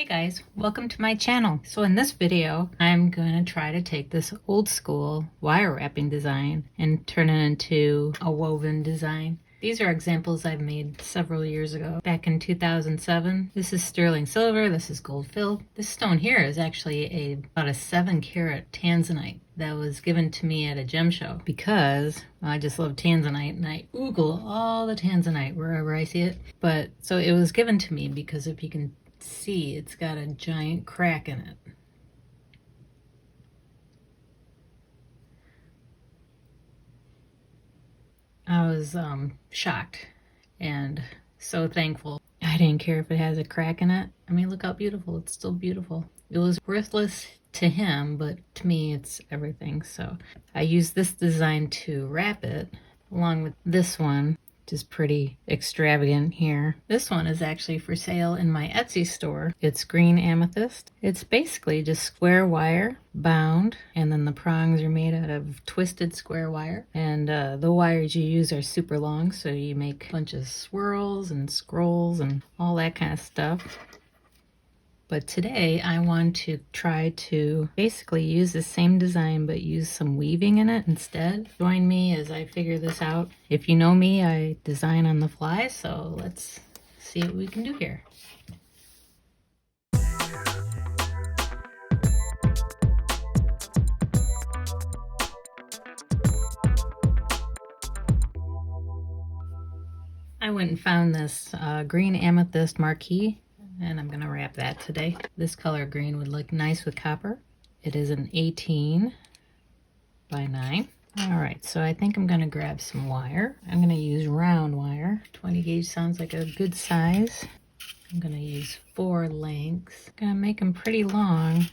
Hey guys, welcome to my channel. So in this video, I'm going to try to take this old school wire wrapping design and turn it into a woven design. These are examples I've made several years ago, back in 2007. This is sterling silver, this is gold fill. This stone here is actually about a 7-carat tanzanite that was given to me at a gem show because I just love tanzanite and I oogle all the tanzanite wherever I see it. But so it was given to me because if you can see, it's got a giant crack in it. I was shocked and so thankful. I didn't care if it has a crack in it. I mean, look how beautiful. It's still beautiful. It was worthless to him, but to me it's everything. So I used this design to wrap it along with this one, which is pretty extravagant here. This one is actually for sale in my Etsy store. It's green amethyst. It's basically just square wire bound, and then the prongs are made out of twisted square wire. And the wires you use are super long, so you make a bunch of swirls and scrolls and all that kind of stuff. But today I want to try to basically use the same design but use some weaving in it instead. Join me as I figure this out. If you know me, I design on the fly, so let's see what we can do here. I went and found this green amethyst marquee, and I'm gonna wrap that today. This color green would look nice with copper. It is an 18 by 9. All right, so I think I'm gonna grab some wire. I'm gonna use round wire. 20 gauge sounds like a good size. I'm gonna use 4 lengths. I'm gonna make them pretty long.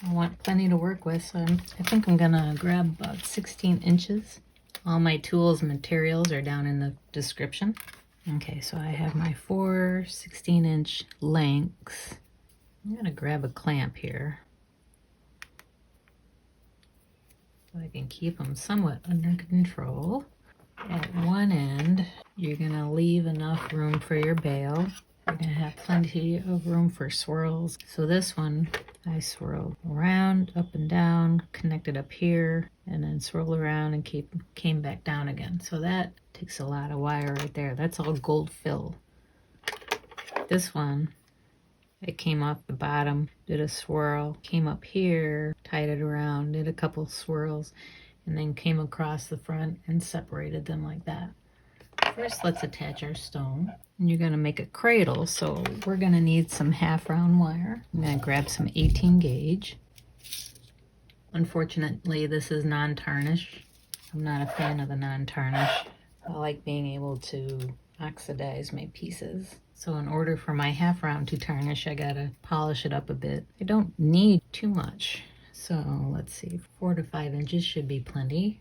I want plenty to work with, so I think I'm gonna grab about 16 inches. All my tools and materials are down in the description. Okay, so I have my 4 16-inch lengths. I'm gonna grab a clamp here so I can keep them somewhat under control. At one end, you're gonna leave enough room for your bail. You're gonna have plenty of room for swirls. So this one, I swirled around, up and down, connected up here, and then swirled around and came back down again. So that takes a lot of wire right there. That's all gold fill. This one, it came off the bottom, did a swirl, came up here, tied it around, did a couple swirls, and then came across the front and separated them like that. First, let's attach our stone. And you're gonna make a cradle, so we're gonna need some half round wire. I'm gonna grab some 18 gauge. Unfortunately, this is non-tarnish. I'm not a fan of the non-tarnish. I like being able to oxidize my pieces. So in order for my half round to tarnish, I gotta polish it up a bit. I don't need too much. So let's see, 4 to 5 inches should be plenty.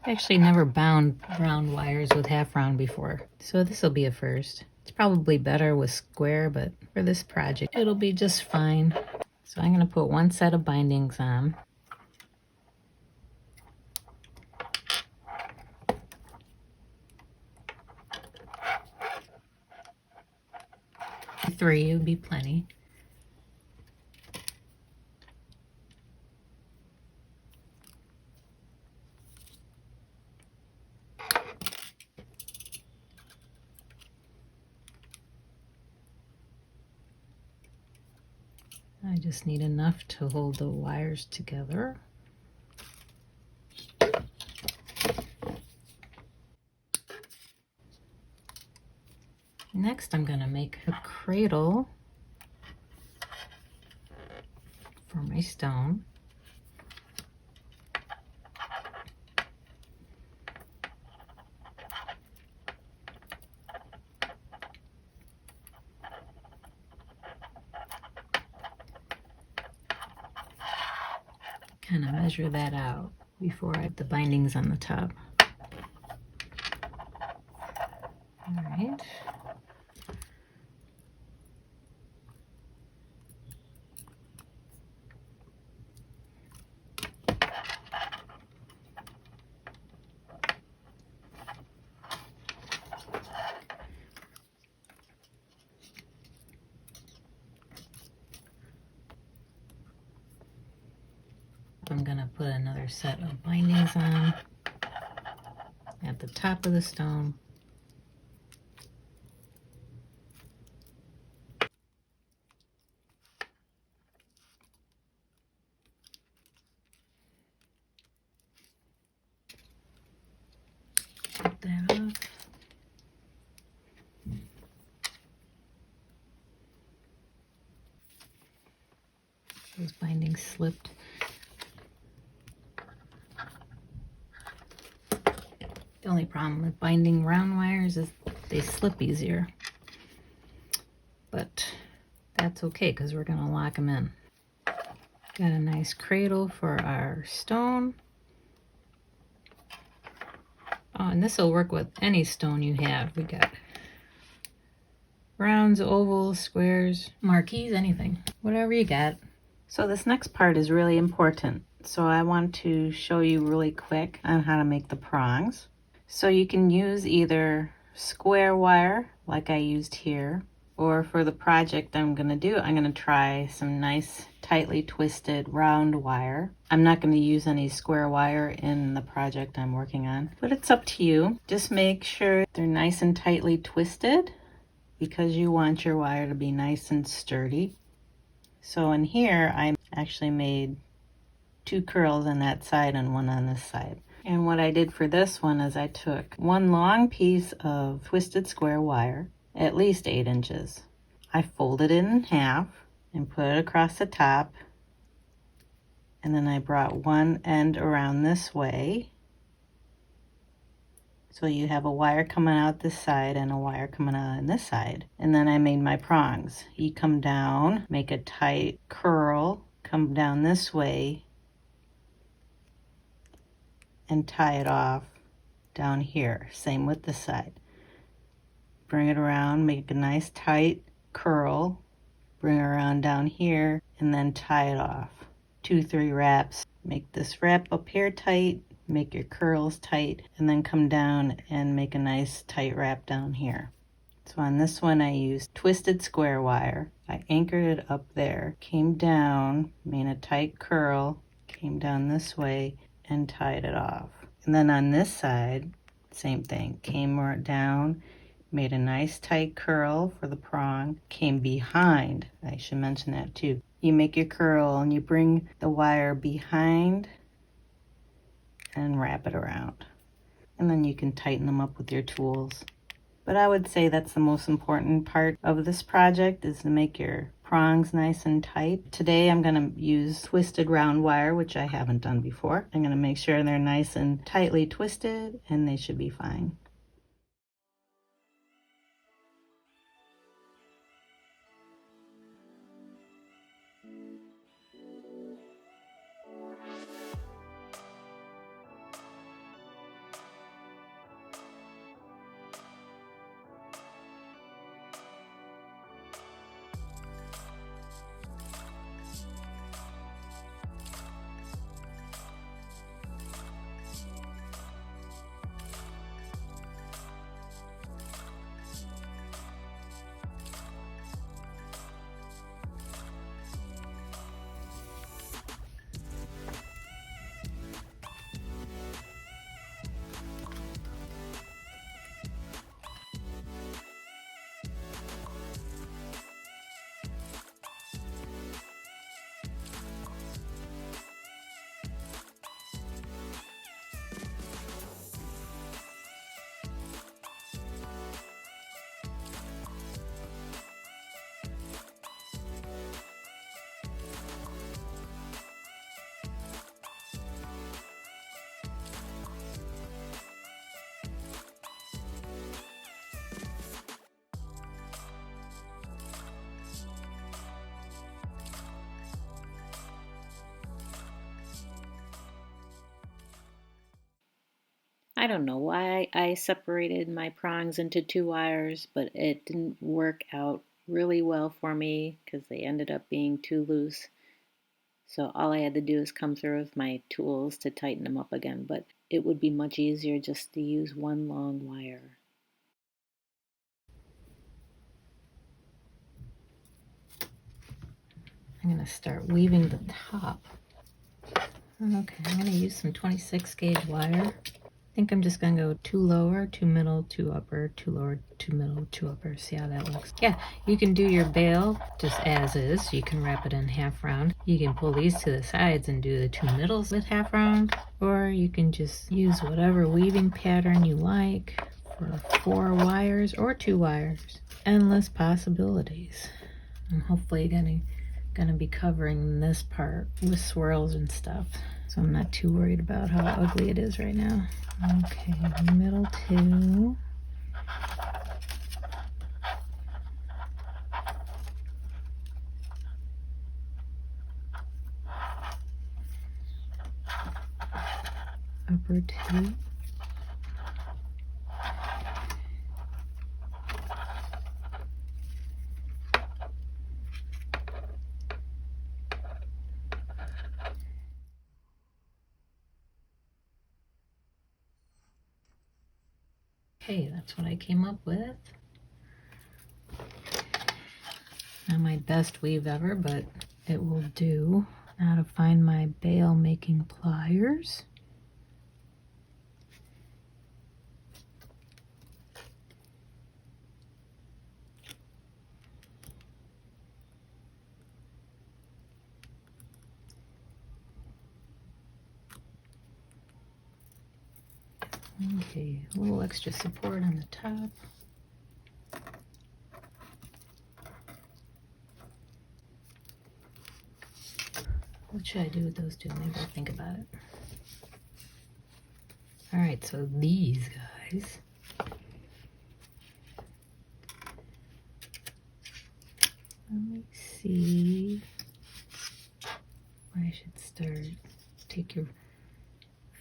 I actually never bound round wires with half round before, so this will be a first. It's probably better with square, but for this project, it'll be just fine. So I'm gonna put 1 set of bindings on. Three would be plenty. I just need enough to hold the wires together. Next, I'm going to make a cradle for my stone. Kind of measure that out before I put the bindings on the top. All right. I'm gonna put another set of bindings on at the top of the stone. Put that off. Those bindings slipped. The only problem with binding round wires is they slip easier. But that's okay because we're going to lock them in. Got a nice cradle for our stone. Oh, and this will work with any stone you have. We got rounds, ovals, squares, marquees, anything. Whatever you got. So this next part is really important. So I want to show you really quick on how to make the prongs. So you can use either square wire like I used here, or for the project I'm going to do, I'm going to try some nice tightly twisted round wire. I'm not going to use any square wire in the project I'm working on, but it's up to you. Just make sure they're nice and tightly twisted because you want your wire to be nice and sturdy. So in here, I actually made 2 curls on that side and 1 on this side. And what I did for this one is I took 1 long piece of twisted square wire, at least 8 inches. I folded it in half and put it across the top. And then I brought one end around this way. So you have a wire coming out this side and a wire coming out on this side. And then I made my prongs. You come down, make a tight curl, come down this way, and tie it off down here. Same with this side. Bring it around, make a nice tight curl, bring it around down here, and then tie it off. 2-3 wraps. Make this wrap up here tight, make your curls tight, and then come down and make a nice tight wrap down here. So on this one I used twisted square wire. I anchored it up there, came down, made a tight curl, came down this way, and tied it off. And then on this side, same thing, came down, made a nice tight curl for the prong, came behind. I should mention that too. You make your curl and you bring the wire behind and wrap it around. And then you can tighten them up with your tools. But I would say that's the most important part of this project, is to make your prongs nice and tight. Today I'm going to use twisted round wire, which I haven't done before. I'm going to make sure they're nice and tightly twisted, and they should be fine. I don't know why I separated my prongs into 2 wires, but it didn't work out really well for me because they ended up being too loose. So all I had to do is come through with my tools to tighten them up again, but it would be much easier just to use 1 long wire. I'm going to start weaving the top. Okay, I'm gonna use some 26 gauge wire. I think I'm just gonna go 2 lower, 2 middle, 2 upper, 2 lower, 2 middle, 2 upper. See how that looks? Yeah, you can do your bail just as is. You can wrap it in half round. You can pull these to the sides and do the 2 middles with half round, or you can just use whatever weaving pattern you like for 4 wires or 2 wires. Endless possibilities. I'm hopefully gonna be covering this part with swirls and stuff, so I'm not too worried about how ugly it is right now. Okay, middle 2. Upper 2. Okay, that's what I came up with. Not my best weave ever, but it will do. Now to find my bail making pliers. Okay, a little extra support on the top. What should I do with those two? Maybe I'll think about it. All right, so these guys. Let me see where I should start. Take your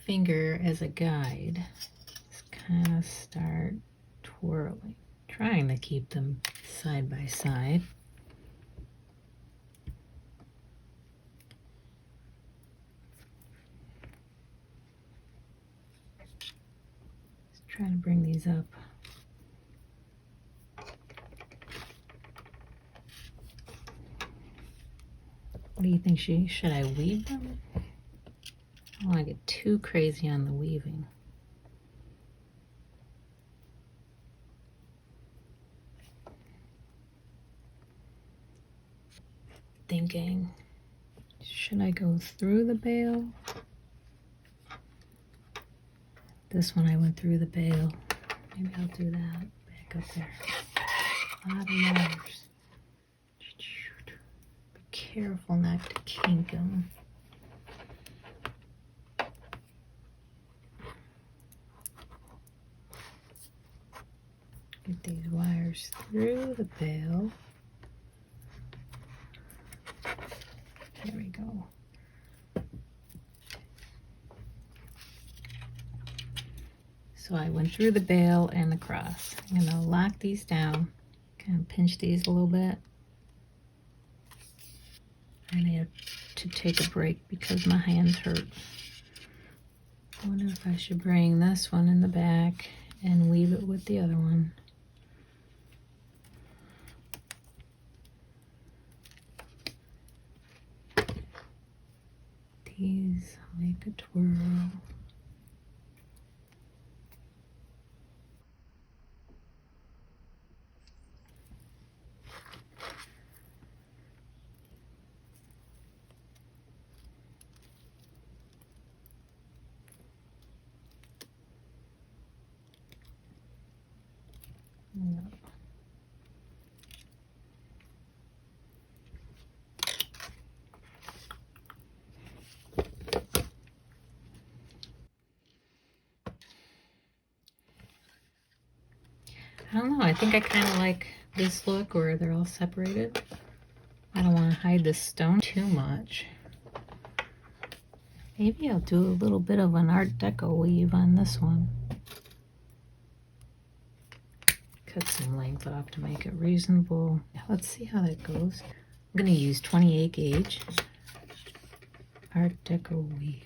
finger as a guide. Just kind of start twirling, trying to keep them side by side. Just trying to bring these up. What do you think? Should I weave them? I don't want to get too crazy on the weaving. Thinking, should I go through the bail? This one I went through the bail. Maybe I'll do that. Back up there. A lot of wires. Be careful not to kink them. Get these wires through the bail. There we go. So I went through the bail and the cross. I'm gonna lock these down, kind of pinch these a little bit. I need to take a break because my hands hurt. I wonder if I should bring this one in the back and weave it with the other one. These make a twirl. No. I don't know, I think I kind of like this look where they're all separated. I don't want to hide the stone too much. Maybe I'll do a little bit of an Art Deco weave on this one. Cut some length off to make it reasonable. Let's see how that goes. I'm going to use 28 gauge Art Deco weave.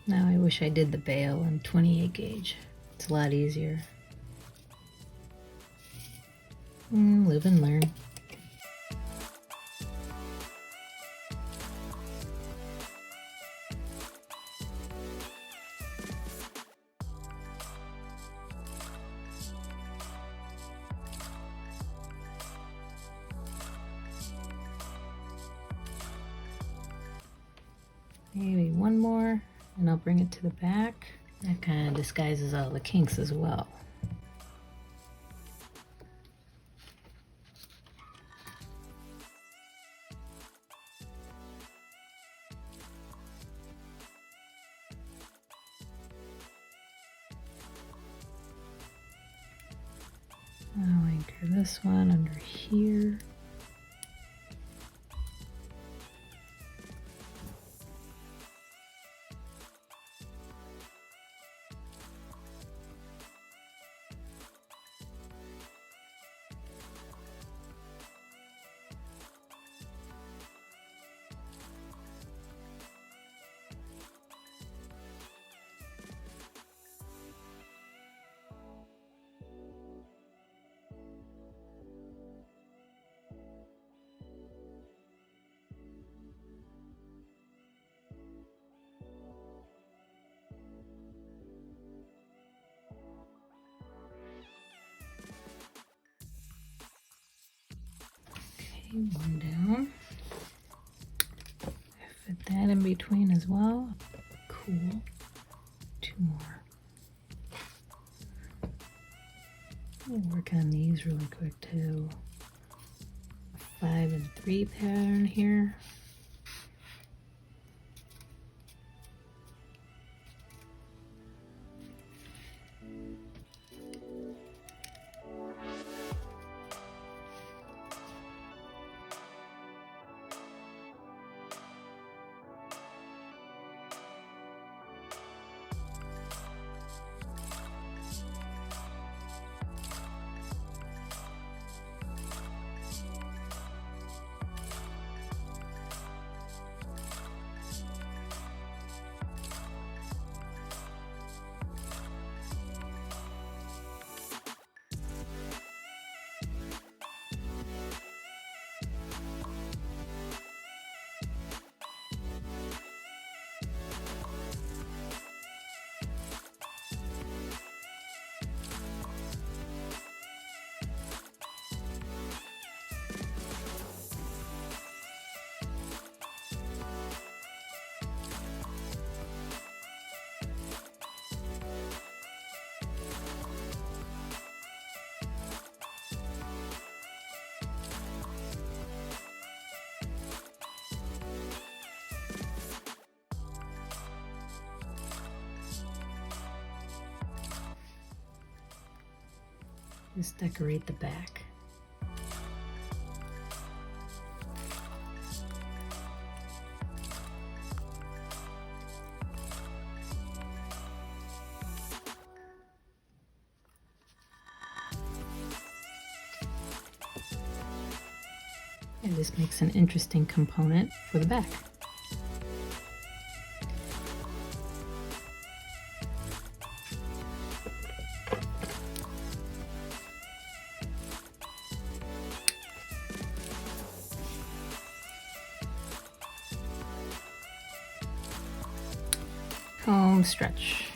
Now I wish I did the bail in 28 gauge. It's a lot easier. Live and learn. Maybe one more, and I'll bring it to the back. That kind of disguises all the kinks as well. I'll anchor this one under here. One down. Fit that in between as well. Cool. Two more. I'll work on these really quick too. A 5 and 3 pattern here. Just decorate the back. And this makes an interesting component for the back. Home stretch.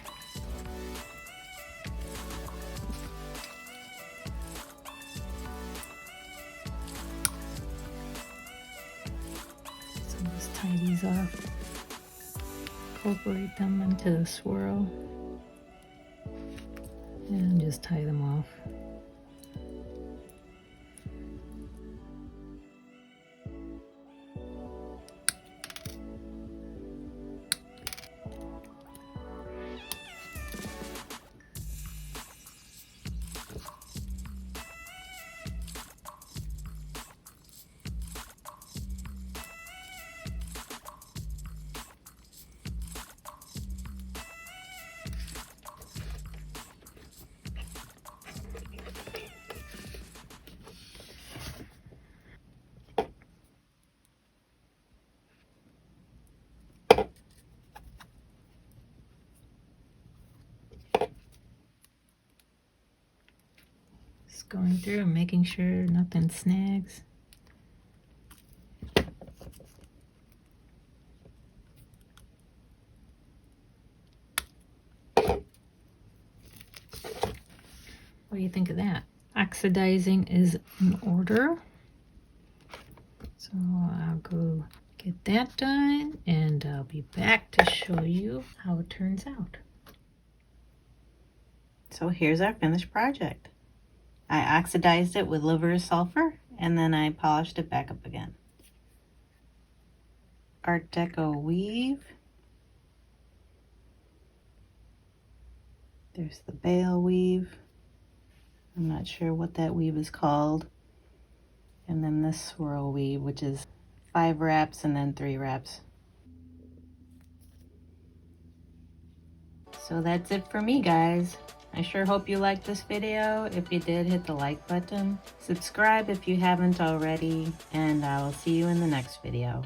So just tie these off, incorporate them into the swirl, and just tie them off. Just going through and making sure nothing snags. What do you think of that? Oxidizing is in order. So I'll go get that done and I'll be back to show you how it turns out. So here's our finished project. I oxidized it with liver of sulfur and then I polished it back up again. Art Deco Weave. There's the bale weave. I'm not sure what that weave is called. And then this swirl weave, which is 5 wraps and then 3 wraps. So that's it for me, guys. I sure hope you liked this video. If you did, hit the like button. Subscribe if you haven't already, and I will see you in the next video.